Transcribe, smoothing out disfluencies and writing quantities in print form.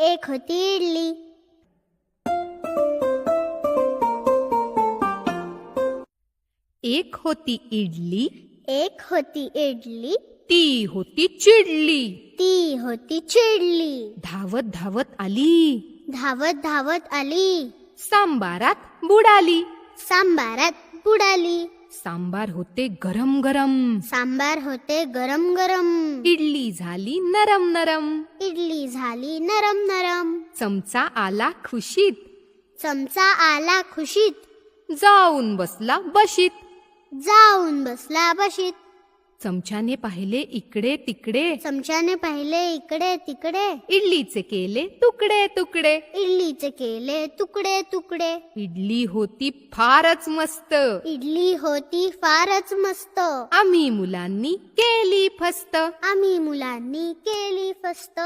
एक होती इडली. एक होती इडली, एक होती इडली, ती होती चिडली. ती होती चिडली. धावत धावत आली, धावत धावत आली, सांबारात बुडाली. सांबारात बुडाली. सांबार होते गरम गरम, सांबार होते गरम गरम. इडली झाली नरम नरम. इडली झाली नरम नरम. चमचा आला खुशीत, चमचा आला खुशीत, जाऊन बसला बशीत. जाऊन बसला बशीत. चमच्याने पाहिले इकडे तिकडे, चमच्याने पाहिले इकडे तिकडे, इडलीचे केले तुकडे तुकडे. इडलीचे केले तुकडे तुकडे. इडली होती फारच मस्त, इडली होती फारच मस्त. आम्ही मुलांनी केली फस्त. आम्ही मुलांनी केली फस्त.